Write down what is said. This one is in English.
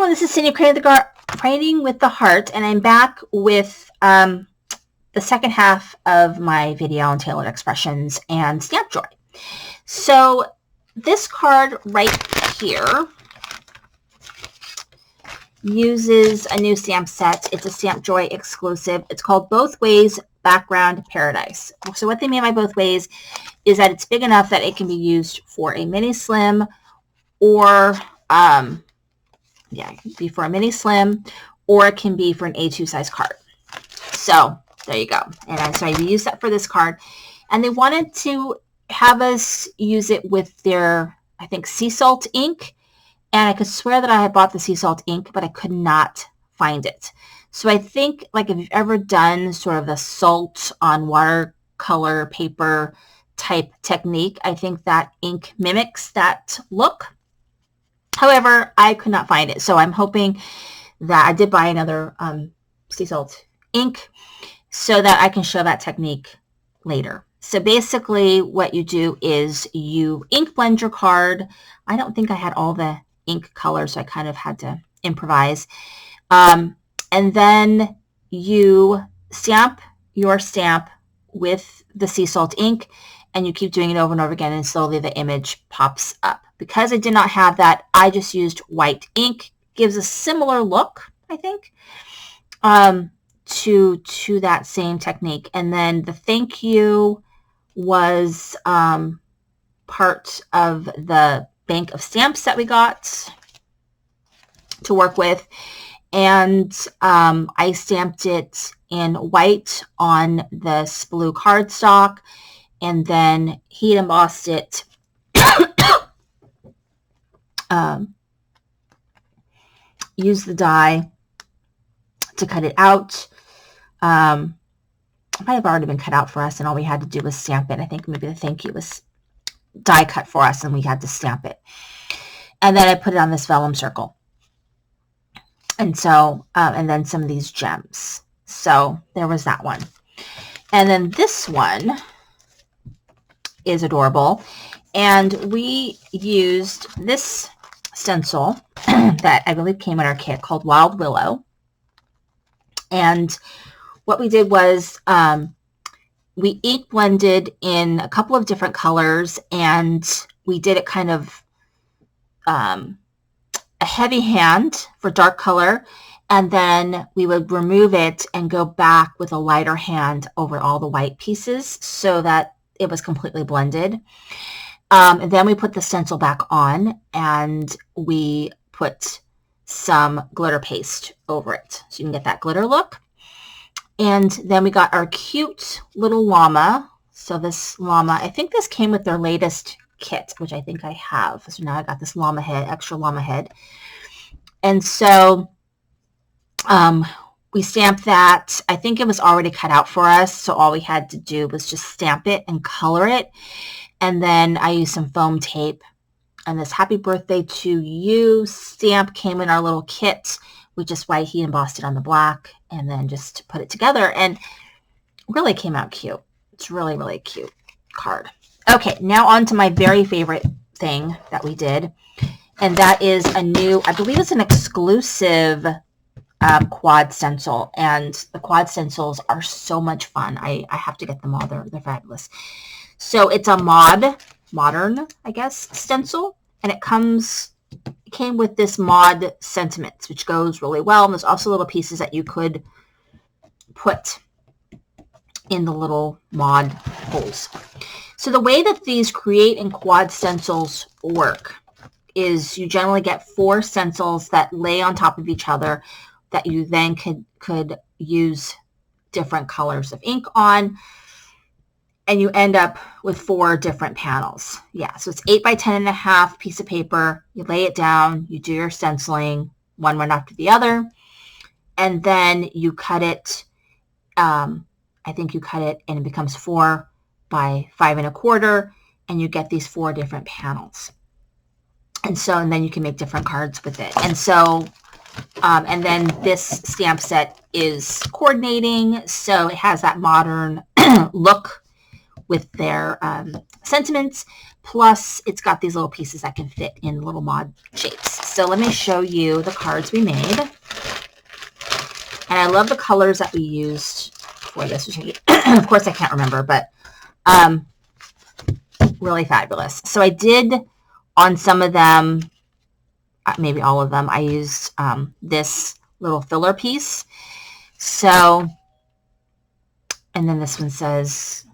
everyone, this is Cindy Creating with the Heart, and I'm back with the second half of my video on tailored expressions and Stamp Joy. So this card right here uses a new stamp set. It's a Stamp Joy exclusive. It's called Both Ways Background Paradise. So what they mean by both ways is that it's big enough that it can be used for a mini slim or yeah, it can be for a mini slim, or it can be for an A2 size card. So there you go. And so I used that for this card. And they wanted to have us use it with their, I think, sea salt ink. And I could swear that I had bought the sea salt ink, but I could not find it. So I think, like, if you've ever done sort of the salt on watercolor paper type technique, I think that ink mimics that look. However, I could not find it. So I'm hoping that I did buy another sea salt ink so that I can show that technique later. So basically what you do is you ink blend your card. I don't think I had all the ink colors, so I kind of had to improvise. And then you stamp your stamp with the sea salt ink, and you keep doing it over and over again, and slowly the image pops up. Because I did not have that, I just used white ink. Gives a similar look, I think, to that same technique. And then the thank you was part of the bank of stamps that we got to work with. And I stamped it in white on this blue cardstock, and then heat embossed it. Use the die to cut it out. It might have already been cut out for us, and all we had to do was stamp it. I think maybe the thank you was die cut for us, and we had to stamp it. And then I put it on this vellum circle. And so, and then some of these gems. So there was that one. And then this one is adorable. And we used this stencil that I believe came in our kit called Wild Willow. And what we did was we ink blended in a couple of different colors, and we did it kind of a heavy hand for dark color, and then we would remove it and go back with a lighter hand over all the white pieces so that it was completely blended. And then we put the stencil back on, and we put some glitter paste over it so you can get that glitter look. And then we got our cute little llama. So this llama, I think this came with their latest kit, which I think I have. So now I got this llama head, extra llama head. And so we stamped that. I think it was already cut out for us, so all we had to do was just stamp it and color it. And then I used some foam tape. And this Happy Birthday to You stamp came in our little kit. We just white heat embossed it on the black and then just put it together, and really came out cute. It's really, really cute card. Okay, now on to my very favorite thing that we did. And that is a new, I believe it's an exclusive quad stencil. And the quad stencils are so much fun. I have to get them all. They're fabulous. So it's a modern, I guess, stencil. And it came with this mod sentiments, which goes really well. And there's also little pieces that you could put in the little mod holes. So the way that these create and quad stencils work is you generally get 4 stencils that lay on top of each other that you then could use different colors of ink on, and you end up with 4 different panels. Yeah, so it's 8 by 10.5 piece of paper. You lay it down, you do your stenciling, one after the other, and then you cut it. I think you cut it and it becomes 4 by 5 1/4, and you get these 4 different panels. And then you can make different cards with it. And so, and then this stamp set is coordinating, so it has that modern look with their sentiments, plus it's got these little pieces that can fit in little mod shapes. So let me show you the cards we made. And I love the colors that we used for this, which of course I can't remember, but really fabulous. So I did on some of them, maybe all of them, I used this little filler piece. So, and then this one says,